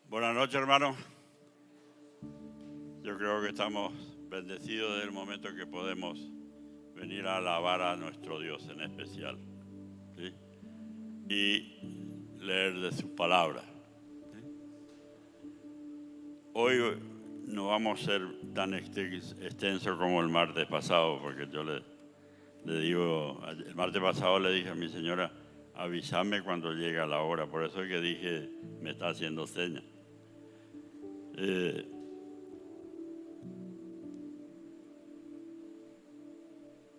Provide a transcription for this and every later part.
Buenas noches, hermanos. Yo creo que estamos bendecidos del momento que podemos venir a alabar a nuestro Dios en especial, ¿sí? Y leer de su palabra, ¿sí? Hoy no vamos a ser tan extenso como el martes pasado, porque yo le digo, el martes pasado le dije a mi señora, avísame cuando llegue la hora, por eso es que dije, me está haciendo señas.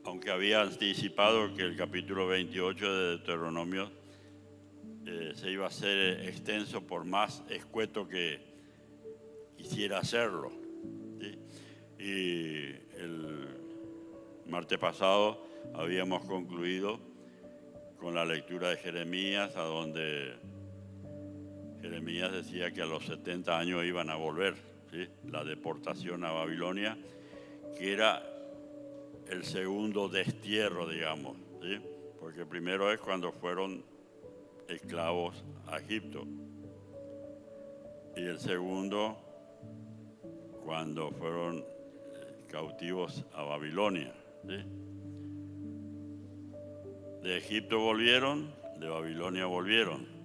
Aunque había anticipado que el capítulo 28 de Deuteronomio se iba a hacer extenso por más escueto que quisiera hacerlo, ¿sí? Y el martes pasado habíamos concluido con la lectura de Jeremías, a donde Jeremías decía que a los 70 años iban a volver, ¿sí? La deportación a Babilonia, que era el segundo destierro, digamos, ¿sí? Porque el primero es cuando fueron esclavos a Egipto y el segundo cuando fueron cautivos a Babilonia, ¿sí? De Egipto volvieron, de Babilonia volvieron,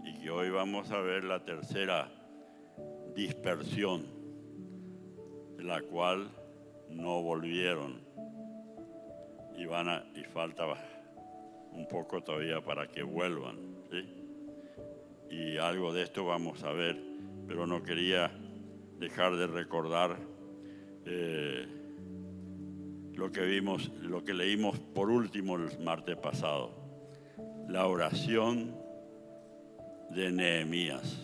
y que hoy vamos a ver la tercera dispersión, de la cual no volvieron y falta un poco todavía para que vuelvan, ¿sí? Y algo de esto vamos a ver, pero no quería dejar de recordar lo que vimos, lo que leímos por último el martes pasado, la oración de Nehemías.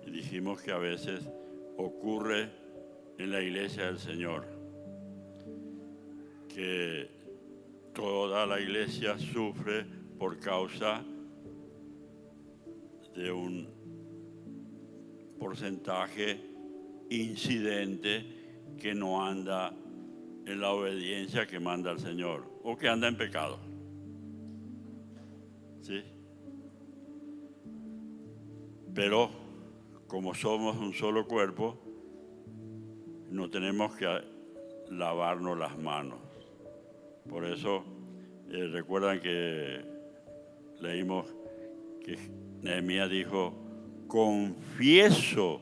Y dijimos que a veces ocurre en la iglesia del Señor que toda la iglesia sufre por causa de un porcentaje incidente que no anda en la obediencia que manda el Señor o que anda en pecado, ¿sí? Pero como somos un solo cuerpo, no tenemos que lavarnos las manos. Por eso recuerdan que leímos que Nehemías dijo, confieso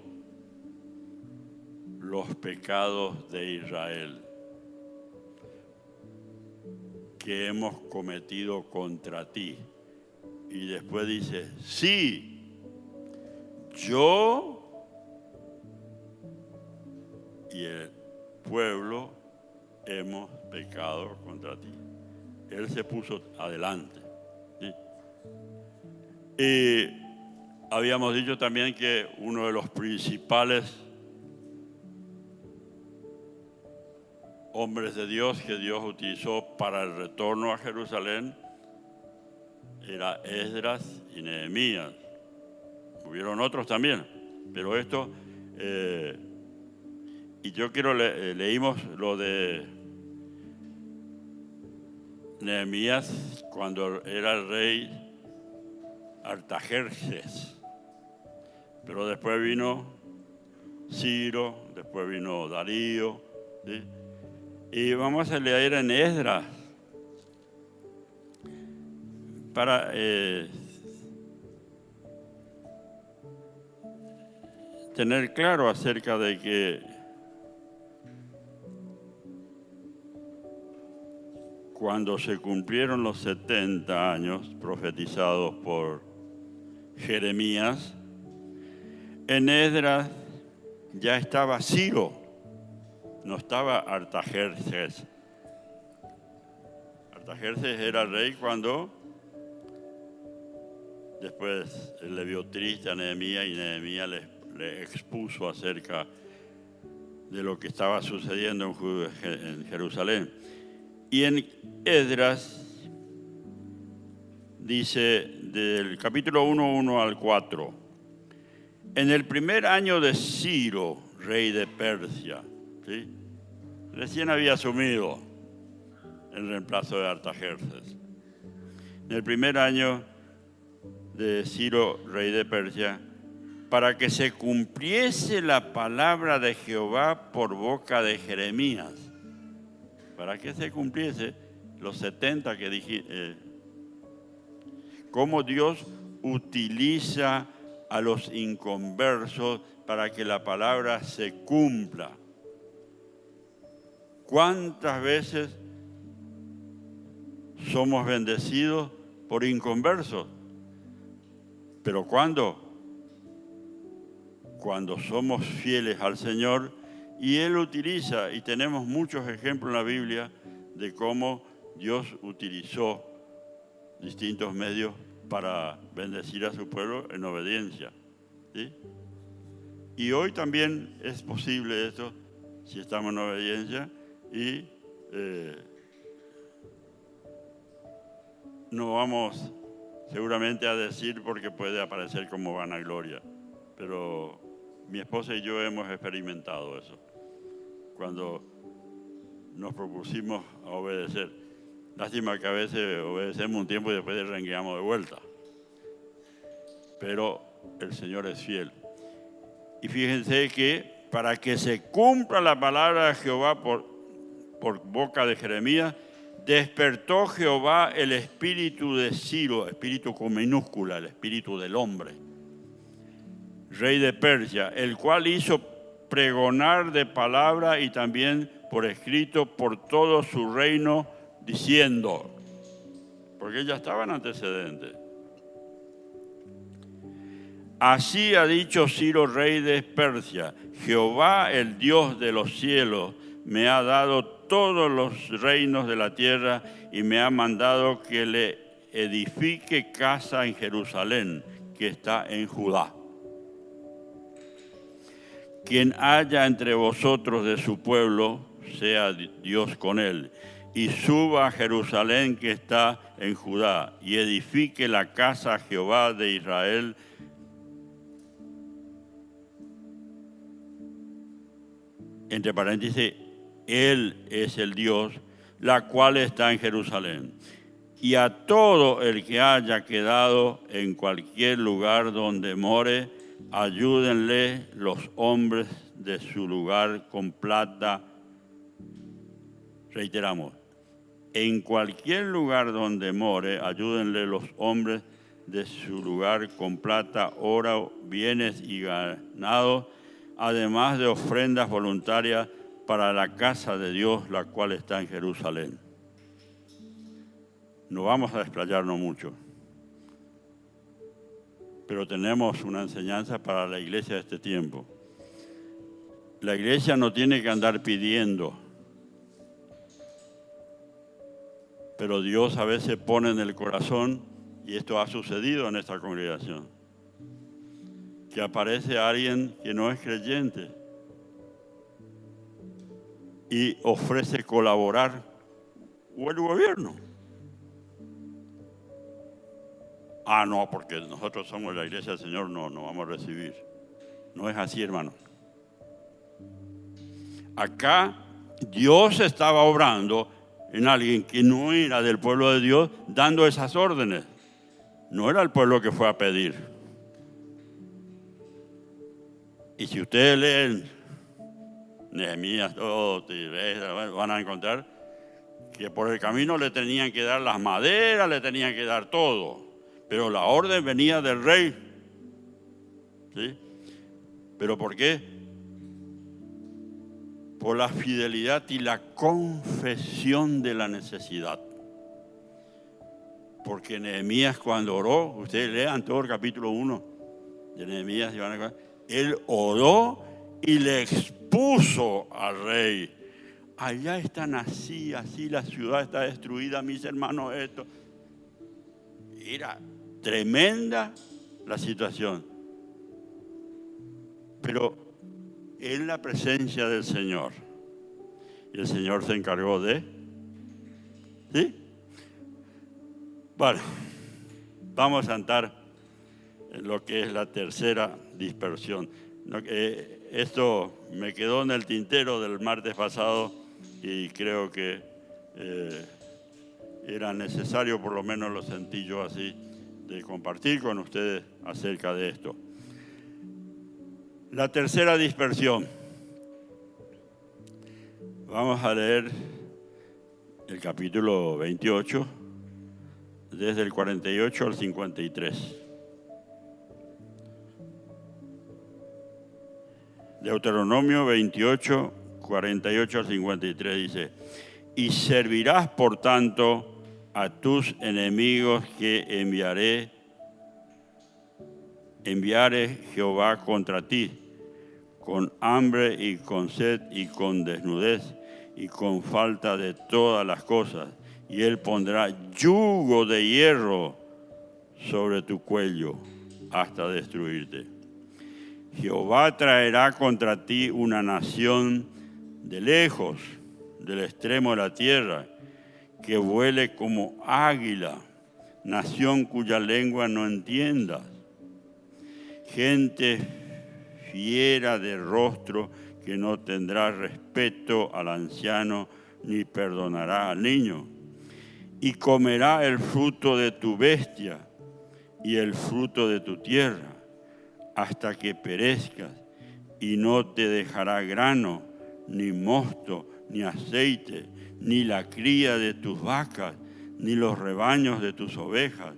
los pecados de Israel que hemos cometido contra ti. Y después dice, sí, yo y el pueblo hemos pecado contra ti. Él se puso adelante, ¿sí? Y habíamos dicho también que uno de los principales hombres de Dios que Dios utilizó para el retorno a Jerusalén era Esdras y Nehemías. Hubieron otros también, pero esto, y yo quiero, leímos lo de Nehemías cuando era el rey Artajerjes, pero después vino Ciro, después vino Darío, ¿sí? Y vamos a leer en Esdras para tener claro acerca de que cuando se cumplieron los 70 años profetizados por Jeremías, en Esdras ya estaba Ciro, no estaba Artajerjes. Artajerjes era rey cuando después él le vio triste a Nehemías y Nehemías le expuso acerca de lo que estaba sucediendo en Jerusalén. Y en Esdras dice del capítulo 1 al 4, en el primer año de Ciro, rey de Persia, ¿sí? Recién había asumido el reemplazo de Artajerjes. En el primer año de Ciro, rey de Persia, para que se cumpliese la palabra de Jehová por boca de Jeremías. Para que se cumpliese los 70 que dije. Cómo Dios utiliza a los inconversos para que la palabra se cumpla. ¿Cuántas veces somos bendecidos por inconversos? ¿Pero cuándo? Cuando somos fieles al Señor, y Él utiliza, y tenemos muchos ejemplos en la Biblia de cómo Dios utilizó distintos medios para bendecir a su pueblo en obediencia, ¿sí? Y hoy también es posible esto, si estamos en obediencia, y no vamos seguramente a decir porque puede aparecer como vanagloria, pero mi esposa y yo hemos experimentado eso cuando nos propusimos a obedecer. Lástima que a veces obedecemos un tiempo y después rengueamos de vuelta, pero el Señor es fiel. Y fíjense que para que se cumpla la palabra de Jehová por boca de Jeremías, despertó Jehová el espíritu de Ciro, espíritu con minúscula, el espíritu del hombre, rey de Persia, el cual hizo pregonar de palabra y también por escrito por todo su reino, diciendo, porque ya estaban antecedentes. Así ha dicho Ciro, rey de Persia: Jehová, el Dios de los cielos, me ha dado todos los reinos de la tierra y me ha mandado que le edifique casa en Jerusalén, que está en Judá. Quien haya entre vosotros de su pueblo, sea Dios con él, y suba a Jerusalén que está en Judá, y edifique la casa a Jehová de Israel, entre paréntesis, Él es el Dios, la cual está en Jerusalén. Y a todo el que haya quedado en cualquier lugar donde more, ayúdenle los hombres de su lugar con plata. Reiteramos, en cualquier lugar donde more, ayúdenle los hombres de su lugar con plata, oro, bienes y ganado, además de ofrendas voluntarias para la casa de Dios, la cual está en Jerusalén. No vamos a desplayarnos mucho, pero tenemos una enseñanza para la iglesia de este tiempo. La iglesia no tiene que andar pidiendo, pero Dios a veces pone en el corazón, y esto ha sucedido en esta congregación, que aparece alguien que no es creyente y ofrece colaborar, o el gobierno. No, porque nosotros somos la iglesia del Señor, no vamos a recibir. No es así, hermano. Acá Dios estaba obrando en alguien que no era del pueblo de Dios, dando esas órdenes. No era el pueblo que fue a pedir. Y si ustedes leen Nehemías, van a encontrar que por el camino le tenían que dar las maderas, le tenían que dar todo. Pero la orden venía del rey. ¿Sí? ¿Pero por qué? Por la fidelidad y la confesión de la necesidad. Porque Nehemías, cuando oró, ustedes lean todo el capítulo 1 de Nehemías, él oró y le expuso al rey: allá están así, la ciudad está destruida, mis hermanos, esto. Era tremenda la situación. Pero en la presencia del Señor, y el Señor se encargó de... ¿Sí? Bueno, vamos a entrar en lo que es la tercera dispersión. Esto me quedó en el tintero del martes pasado y creo que era necesario, por lo menos lo sentí yo así, de compartir con ustedes acerca de esto. La tercera dispersión. Vamos a leer el capítulo 28, desde el 48 al 53. Deuteronomio 28, 48 al 53 dice: y servirás por tanto a tus enemigos que enviare Jehová contra ti, con hambre y con sed y con desnudez y con falta de todas las cosas, y él pondrá yugo de hierro sobre tu cuello hasta destruirte. Jehová traerá contra ti una nación de lejos, del extremo de la tierra, que vuele como águila, nación cuya lengua no entiendas. Gente fiera de rostro que no tendrá respeto al anciano ni perdonará al niño. Y comerá el fruto de tu bestia y el fruto de tu tierra, hasta que perezcas, y no te dejará grano, ni mosto, ni aceite, ni la cría de tus vacas, ni los rebaños de tus ovejas,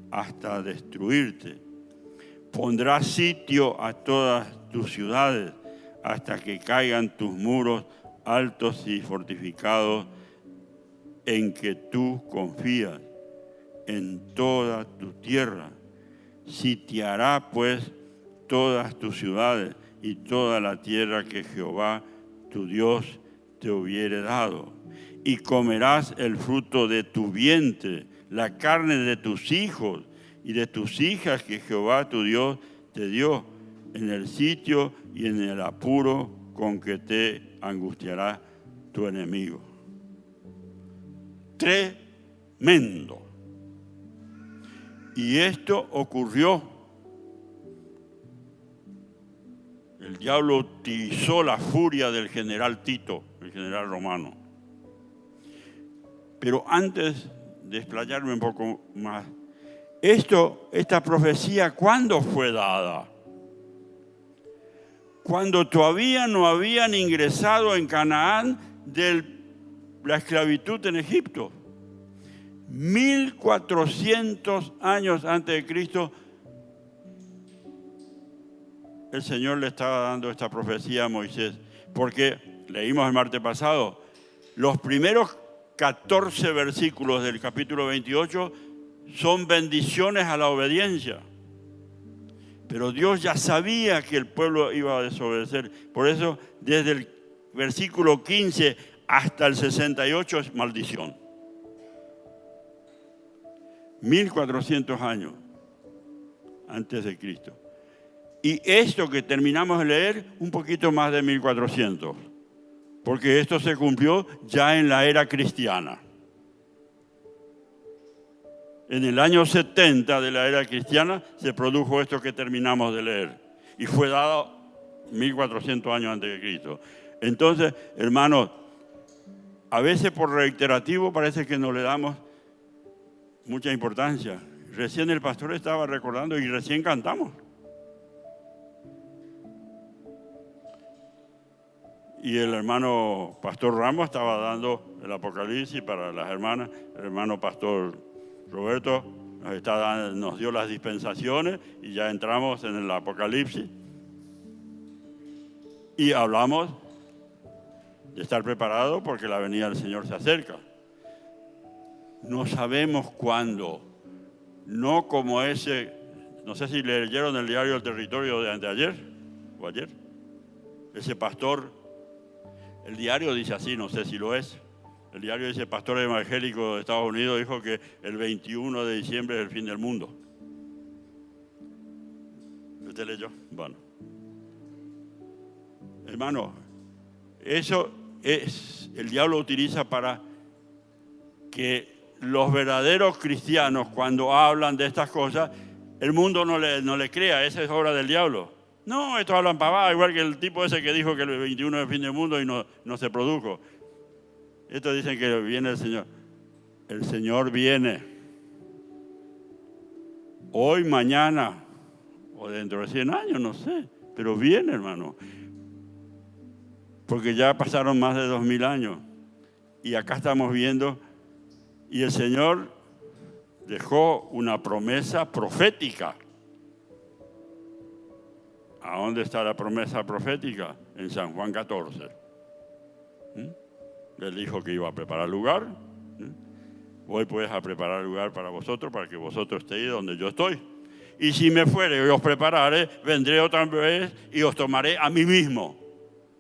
hasta destruirte. Pondrá sitio a todas tus ciudades, hasta que caigan tus muros altos y fortificados, en que tú confías, en toda tu tierra. Sitiará pues todas tus ciudades y toda la tierra que Jehová tu Dios te hubiere dado. Y comerás el fruto de tu vientre, la carne de tus hijos y de tus hijas que Jehová tu Dios te dio, en el sitio y en el apuro con que te angustiará tu enemigo. Tremendo. Y esto ocurrió. El diablo utilizó la furia del general Tito, el general romano. Pero antes de explayarme un poco más, esta profecía, ¿cuándo fue dada? Cuando todavía no habían ingresado en Canaán de la esclavitud en Egipto. 1400 años antes de Cristo, el Señor le estaba dando esta profecía a Moisés, porque leímos el martes pasado, los primeros 14 versículos del capítulo 28 son bendiciones a la obediencia. Pero Dios ya sabía que el pueblo iba a desobedecer. Por eso, desde el versículo 15 hasta el 68 es maldición. 1400 años antes de Cristo. Y esto que terminamos de leer, un poquito más de 1400. Porque esto se cumplió ya en la era cristiana. En el año 70 de la era cristiana se produjo esto que terminamos de leer. Y fue dado 1400 años antes de Cristo. Entonces, hermanos, a veces por reiterativo parece que no le damos mucha importancia. Recién el pastor estaba recordando y recién cantamos. Y el hermano pastor Ramos estaba dando el Apocalipsis para las hermanas. El hermano pastor Roberto nos dio las dispensaciones y ya entramos en el Apocalipsis. Y hablamos de estar preparado porque la venida del Señor se acerca. No sabemos cuándo. No como ese, no sé si leyeron el diario El Territorio de anteayer o ayer. Ese pastor, el diario dice así, no sé si lo es. El diario dice, pastor evangélico de Estados Unidos dijo que el 21 de diciembre es el fin del mundo. ¿Usted leyó? Bueno. Hermano, eso es, el diablo utiliza para que los verdaderos cristianos, cuando hablan de estas cosas, el mundo no le crea, esa es obra del diablo. No, esto hablan pavada, igual que el tipo ese que dijo que el 21 es el fin del mundo y no se produjo. Estos dicen que viene el Señor. El Señor viene. Hoy, mañana, o dentro de 100 años, no sé. Pero bien, hermano, porque ya pasaron más de 2000 años y acá estamos viendo, y el Señor dejó una promesa profética. ¿A dónde está la promesa profética? En San Juan 14. Él dijo que iba a preparar lugar. Voy pues a preparar lugar para vosotros, para que vosotros estéis donde yo estoy. Y si me fuere y os preparare, vendré otra vez y os tomaré a mí mismo.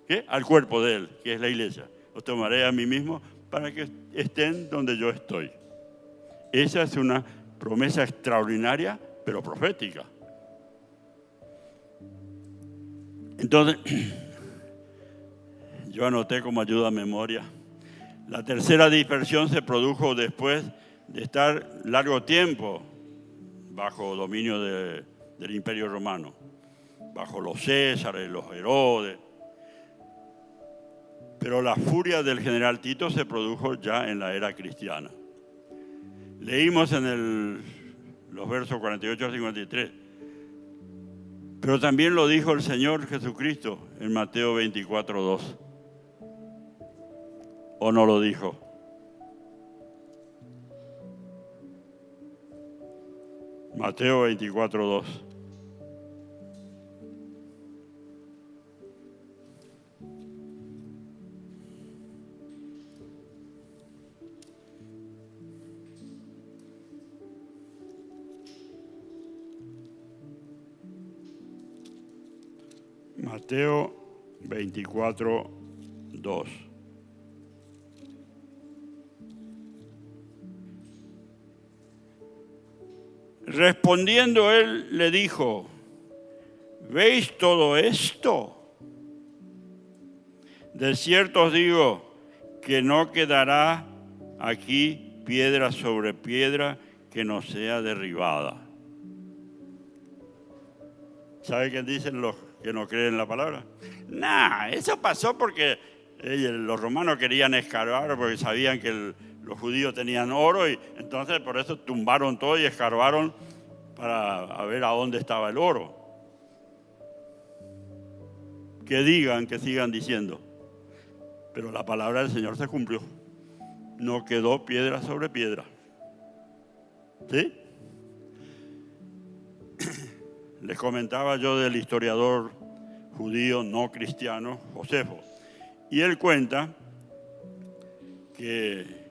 ¿Qué? Al cuerpo de Él, que es la iglesia. Os tomaré a mí mismo para que estén donde yo estoy. Esa es una promesa extraordinaria, pero profética. Entonces, yo anoté como ayuda a memoria. La tercera dispersión se produjo después de estar largo tiempo bajo dominio del Imperio Romano, bajo los Césares, los Herodes. Pero la furia del general Tito se produjo ya en la era cristiana. Leímos en los versos 48 a 53. Pero también lo dijo el Señor Jesucristo en Mateo 24:2. ¿O no lo dijo? Mateo 24:2. Mateo 24:2. Respondiendo él le dijo: ¿veis todo esto? De cierto os digo que no quedará aquí piedra sobre piedra que no sea derribada. ¿Sabe qué dicen los que no creen la palabra? Eso pasó porque los romanos querían escarbar porque sabían que los judíos tenían oro y entonces por eso tumbaron todo y escarbaron para ver a dónde estaba el oro. Que digan, que sigan diciendo. Pero la palabra del Señor se cumplió. No quedó piedra sobre piedra. ¿Sí? Les comentaba yo del historiador judío no cristiano, Josefo. Y él cuenta que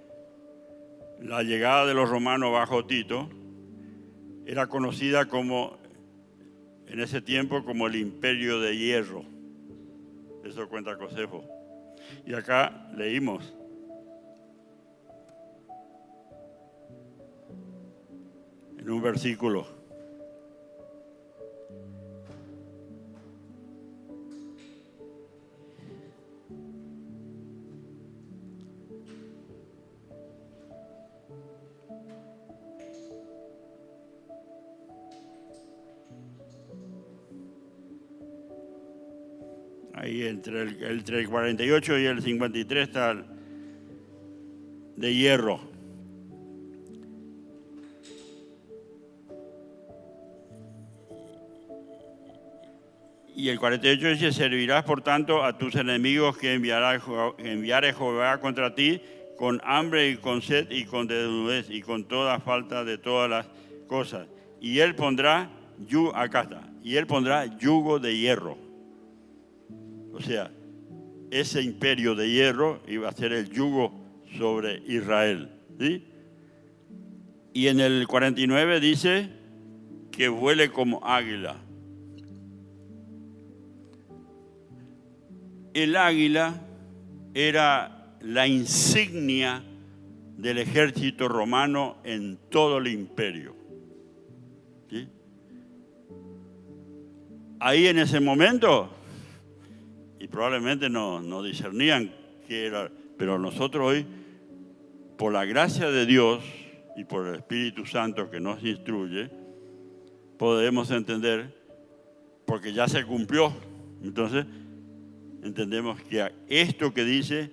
la llegada de los romanos bajo Tito era conocida como, en ese tiempo, como el Imperio de Hierro. Eso cuenta Josefo. Y acá leímos. En un versículo. Ahí entre el 48 y el 53 está de hierro. Y el 48 dice: servirás por tanto a tus enemigos que enviare Jehová contra ti con hambre y con sed y con desnudez y con toda falta de todas las cosas. Y él pondrá, acá está, y él pondrá yugo de hierro. O sea, ese imperio de hierro iba a ser el yugo sobre Israel. ¿Sí? Y en el 49 dice que vuele como águila. El águila era la insignia del ejército romano en todo el imperio. ¿Sí? Ahí en ese momento, y probablemente no discernían qué era, pero nosotros hoy, por la gracia de Dios y por el Espíritu Santo que nos instruye, podemos entender, porque ya se cumplió. Entonces, entendemos que esto que dice,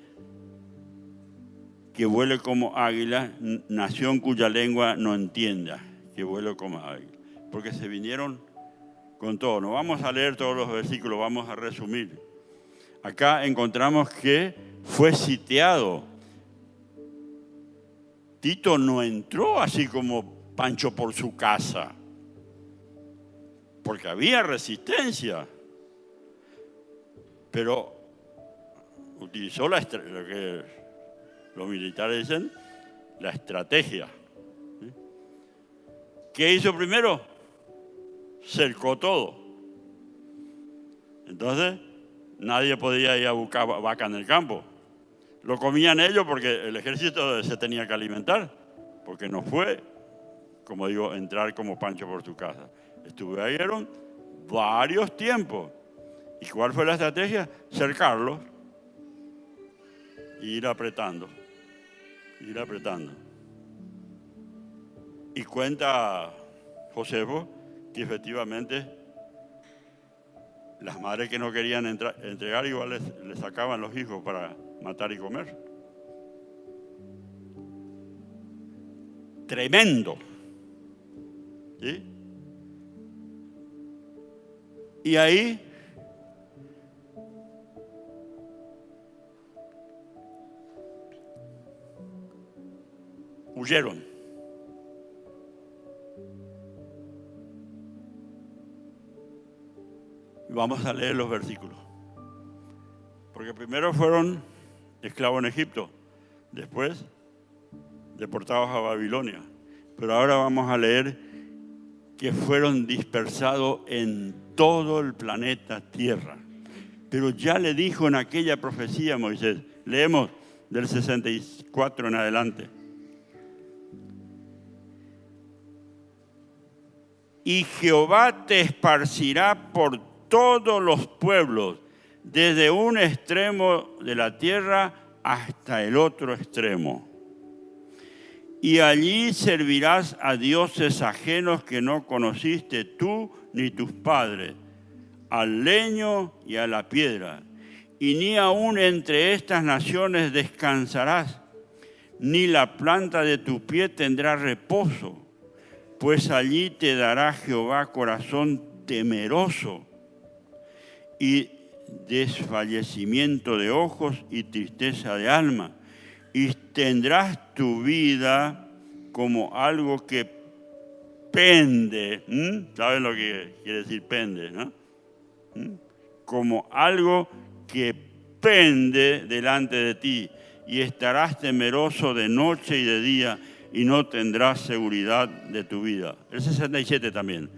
que vuele como águila, nación cuya lengua no entienda, que vuele como águila. Porque se vinieron con todo. No vamos a leer todos los versículos, vamos a resumir. Acá encontramos que fue sitiado. Tito no entró así como Pancho por su casa, porque había resistencia, pero utilizó lo que los militares dicen, la estrategia. ¿Qué hizo primero? Cercó todo. Entonces, nadie podía ir a buscar vaca en el campo. Lo comían ellos porque el ejército se tenía que alimentar, porque no fue, como digo, entrar como Pancho por su casa. Estuvieron varios tiempos. ¿Y cuál fue la estrategia? Cercarlos e ir apretando. Ir apretando. Y cuenta Josefo que efectivamente las madres que no querían entregar igual les sacaban los hijos para matar y comer. Tremendo. ¿Sí? Y ahí huyeron. Vamos a leer los versículos. Porque primero fueron esclavos en Egipto, después deportados a Babilonia. Pero ahora vamos a leer que fueron dispersados en todo el planeta Tierra. Pero ya le dijo en aquella profecía a Moisés, leemos del 64 en adelante. Y Jehová te esparcirá por todos los pueblos, desde un extremo de la tierra hasta el otro extremo. Y allí servirás a dioses ajenos que no conociste tú ni tus padres, al leño y a la piedra. Y ni aun entre estas naciones descansarás, ni la planta de tu pie tendrá reposo, pues allí te dará Jehová corazón temeroso y desfallecimiento de ojos y tristeza de alma. Y tendrás tu vida como algo que pende. ¿Saben lo que quiere decir pende, no? Como algo que pende delante de ti. Y estarás temeroso de noche y de día y no tendrás seguridad de tu vida. El 67 también.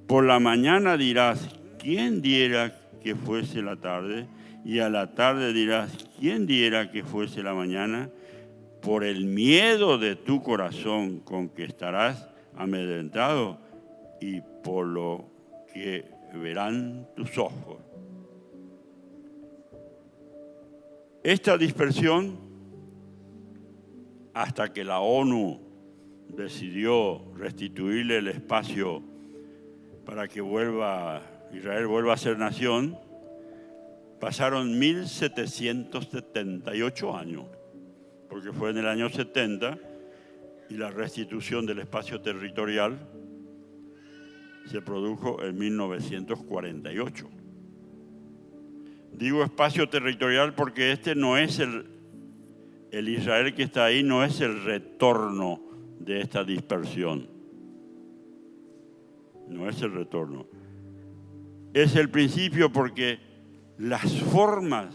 Por la mañana dirás, ¿quién diera que fuese la tarde? Y a la tarde dirás, ¿quién diera que fuese la mañana? Por el miedo de tu corazón con que estarás amedrentado y por lo que verán tus ojos. Esta dispersión, hasta que la ONU decidió restituirle el espacio para que Israel vuelva a ser nación, pasaron 1778 años, porque fue en el año 70 y la restitución del espacio territorial se produjo en 1948. Digo espacio territorial porque este no es el Israel que está ahí, no es el retorno de esta dispersión. No es el retorno. Es el principio porque las formas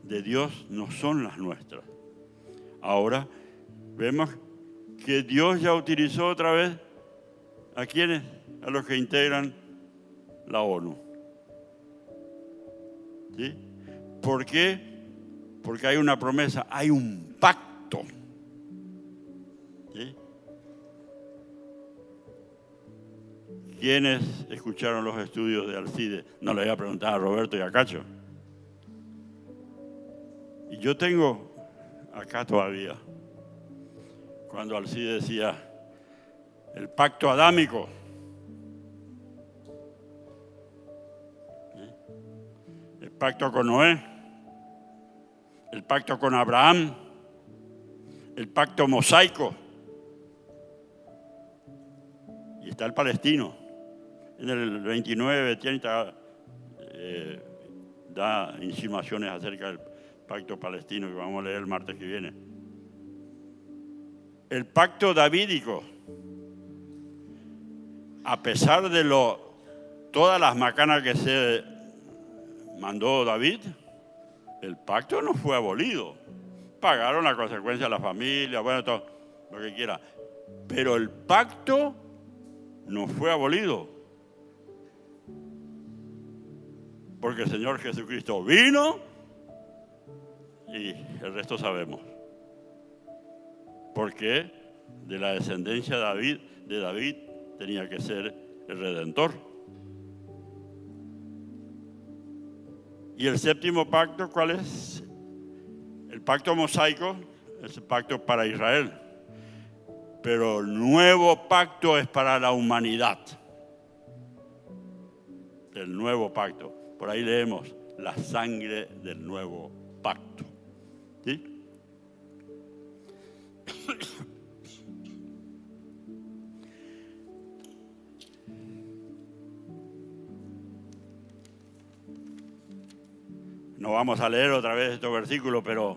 de Dios no son las nuestras. Ahora vemos que Dios ya utilizó otra vez ¿a quiénes? A los que integran la ONU. ¿Sí? ¿Por qué? Porque hay una promesa, hay un pacto. ¿Sí? ¿Quiénes escucharon los estudios de Alcide? No le voy a preguntar a Roberto y a Cacho. Y yo tengo acá todavía, cuando Alcide decía, el pacto adámico. El pacto con Noé, el pacto con Abraham, el pacto mosaico. Y está el palestino. en el 29, 30, da insinuaciones acerca del pacto palestino que vamos a leer el martes que viene. El pacto davídico, a pesar de todas las macanas que se mandó David, el pacto no fue abolido. Pagaron la consecuencia a la familia, bueno, todo lo que quiera. Pero el pacto no fue abolido. Porque el Señor Jesucristo vino y el resto sabemos. Porque de la descendencia de David tenía que ser el Redentor. Y el séptimo pacto, ¿cuál es? El pacto mosaico es el pacto para Israel. Pero el nuevo pacto es para la humanidad. El nuevo pacto. Por ahí leemos la sangre del nuevo pacto. ¿Sí? No vamos a leer otra vez estos versículos, pero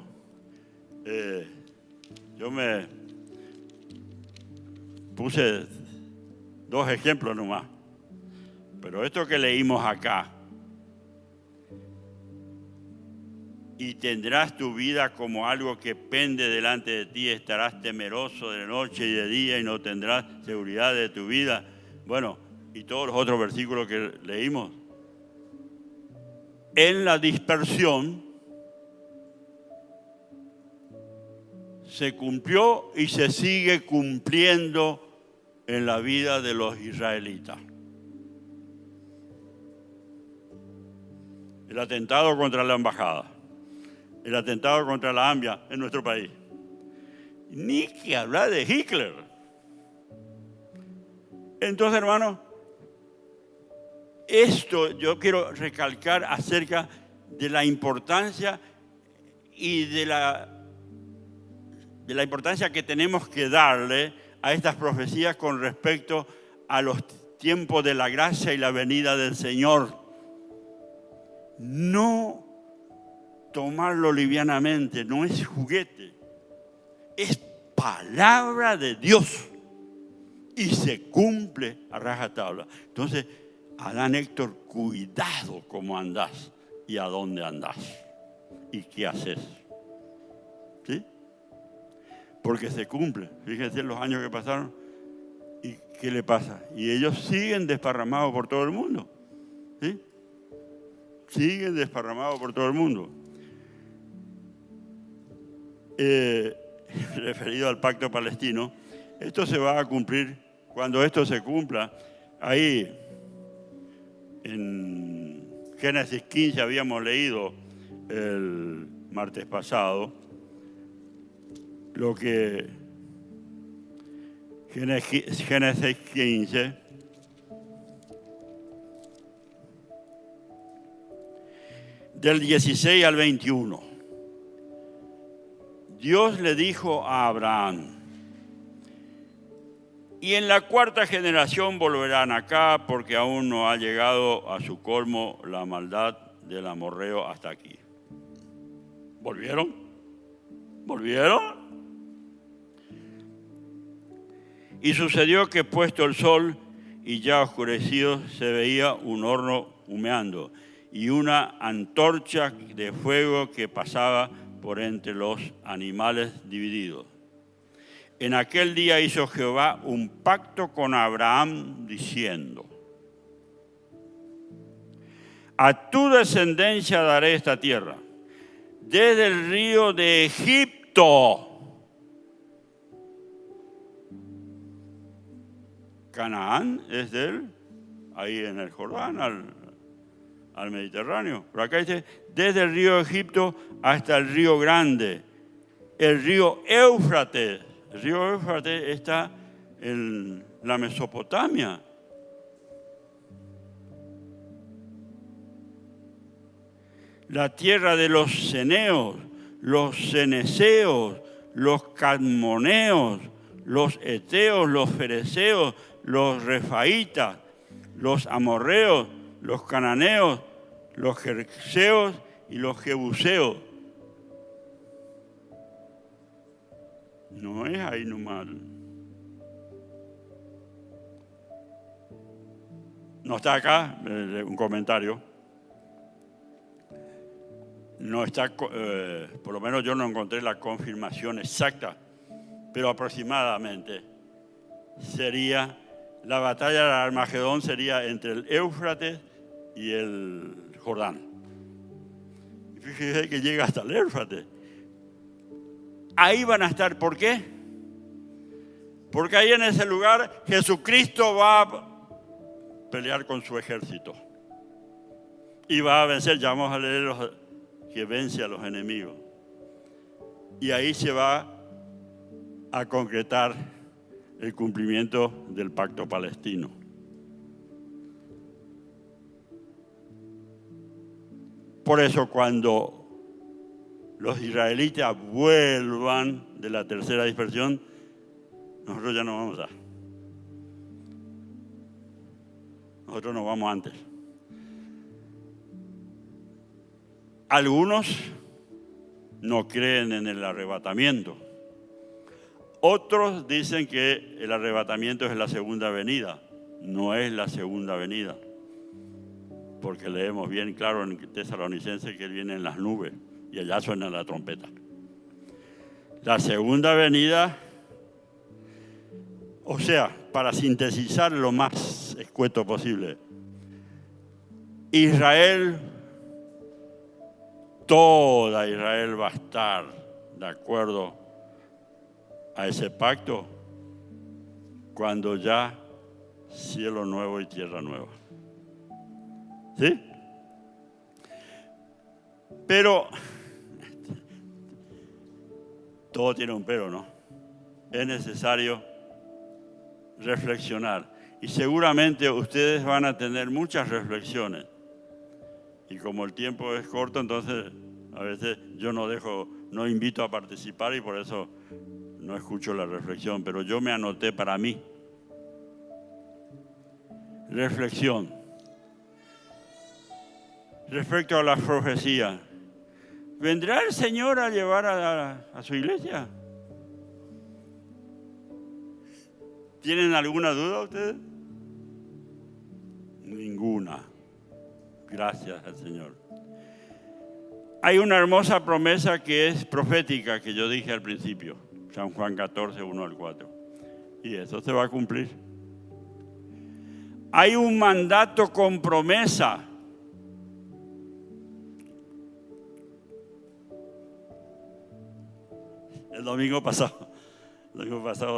yo me puse 2 ejemplos nomás. Pero esto que leímos acá, y tendrás tu vida como algo que pende delante de ti, estarás temeroso de noche y de día y no tendrás seguridad de tu vida. Bueno, y todos los otros versículos que leímos. En la dispersión se cumplió y se sigue cumpliendo en la vida de los israelitas. El atentado contra la embajada, el atentado contra la AMIA en nuestro país. Ni que hablar de Hitler. Entonces, hermanos, esto yo quiero recalcar acerca de la importancia y de la importancia que tenemos que darle a estas profecías con respecto a los tiempos de la gracia y la venida del Señor. No tomarlo livianamente, no es juguete, es palabra de Dios y se cumple a rajatabla. Entonces, Adán Héctor, cuidado cómo andás y a dónde andás y qué haces. ¿Sí? Porque se cumple. Fíjense los años que pasaron y qué le pasa. Y ellos siguen desparramados por todo el mundo. ¿Sí? Siguen desparramados por todo el mundo. Referido al pacto palestino, esto se va a cumplir cuando esto se cumpla. Ahí en Génesis 15 habíamos leído el martes pasado lo que Génesis 15 del 16 al 21. Dios le dijo a Abraham: y en la 4ª generación volverán acá, porque aún no ha llegado a su colmo la maldad del amorreo hasta aquí. ¿Volvieron? ¿Volvieron? Y sucedió que puesto el sol y ya oscurecido, se veía un horno humeando y una antorcha de fuego que pasaba por entre los animales divididos. En aquel día hizo Jehová un pacto con Abraham diciendo: a tu descendencia daré esta tierra, desde el río de Egipto. Canaán es de él, ahí en el Jordán, al Mediterráneo. Pero acá dice, desde el río de Egipto hasta el río Grande, el río Éufrates. El río Éufrates está en la Mesopotamia. La tierra de los ceneos, los ceneseos, los cadmoneos, los eteos, los fereceos, los refaitas, los amorreos, los cananeos, los jerseos y los jebuseos. No es ahí nomás. No está acá, un comentario. No está, por lo menos yo no encontré la confirmación exacta, pero aproximadamente sería, la batalla de Armagedón sería entre el Éufrates y el Jordán. Y fíjese que llega hasta el Éufrates. Ahí van a estar, ¿por qué? Porque ahí en ese lugar Jesucristo va a pelear con su ejército. Y va a vencer, ya vamos a leer que vence a los enemigos. Y ahí se va a concretar el cumplimiento del pacto palestino. Por eso cuando los israelitas vuelvan de la tercera dispersión, nosotros ya no vamos a. Nosotros nos vamos antes. Algunos no creen en el arrebatamiento. Otros dicen que el arrebatamiento es la segunda venida. No es la segunda venida. Porque leemos bien claro en Tesalonicenses que Él viene en las nubes y allá suena la trompeta. La segunda venida, o sea, para sintetizar lo más escueto posible, Israel, toda Israel va a estar de acuerdo a ese pacto cuando ya cielo nuevo y tierra nueva. ¿Sí? Pero, todo tiene un pero, ¿no? Es necesario reflexionar. Y seguramente ustedes van a tener muchas reflexiones. Y como el tiempo es corto, entonces a veces yo no invito a participar y por eso no escucho la reflexión. Pero yo me anoté para mí. Reflexión. Respecto a la profecía, ¿vendrá el Señor a llevar a su iglesia? ¿Tienen alguna duda ustedes? Ninguna. Gracias al Señor. Hay una hermosa promesa que es profética que yo dije al principio, San Juan 14, 1 al 4. Y eso se va a cumplir. Hay un mandato con promesa. El domingo pasado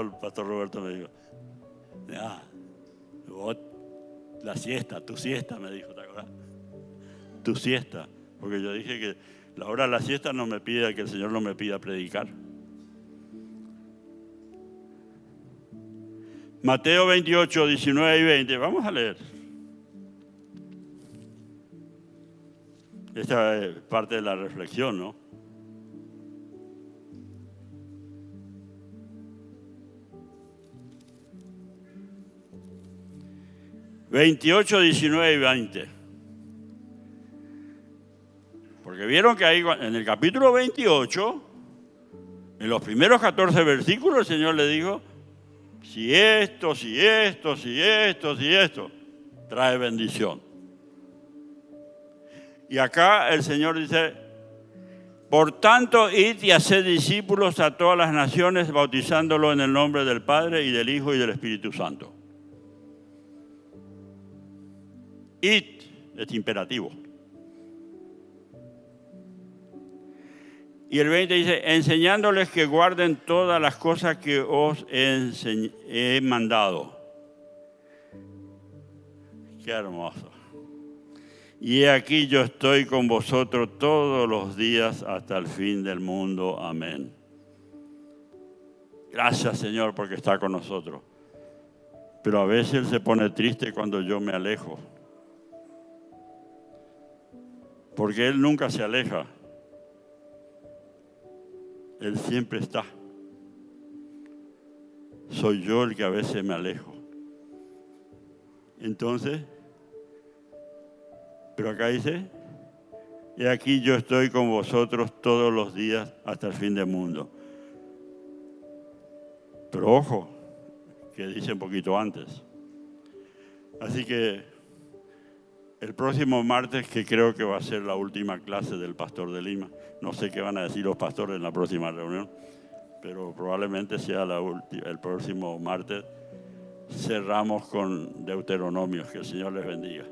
el pastor Roberto me dijo, la siesta, tu siesta, me dijo, ¿te acuerdas? Tu siesta, porque yo dije que la hora de la siesta no me pide que el Señor no me pida predicar. Mateo 28, 19 y 20, vamos a leer. Esta es parte de la reflexión, ¿no? 28, 19 y 20. Porque vieron que ahí en el capítulo 28, en los primeros 14 versículos, el Señor le dijo, si esto, trae bendición. Y acá el Señor dice, por tanto, id y haced discípulos a todas las naciones, bautizándolos en el nombre del Padre y del Hijo y del Espíritu Santo. Id es imperativo. Y el 20 dice, enseñándoles que guarden todas las cosas que os he mandado. Qué hermoso. Y he aquí yo estoy con vosotros todos los días hasta el fin del mundo. Amén. Gracias, Señor, porque está con nosotros. Pero a veces Él se pone triste cuando yo me alejo. Porque Él nunca se aleja. Él siempre está. Soy yo el que a veces me alejo. Entonces, pero acá dice, y aquí yo estoy con vosotros todos los días hasta el fin del mundo. Pero ojo, que dice un poquito antes. Así que el próximo martes, que creo que va a ser la última clase del pastor de Lima, no sé qué van a decir los pastores en la próxima reunión, pero probablemente sea el próximo martes, cerramos con Deuteronomios. Que el Señor les bendiga.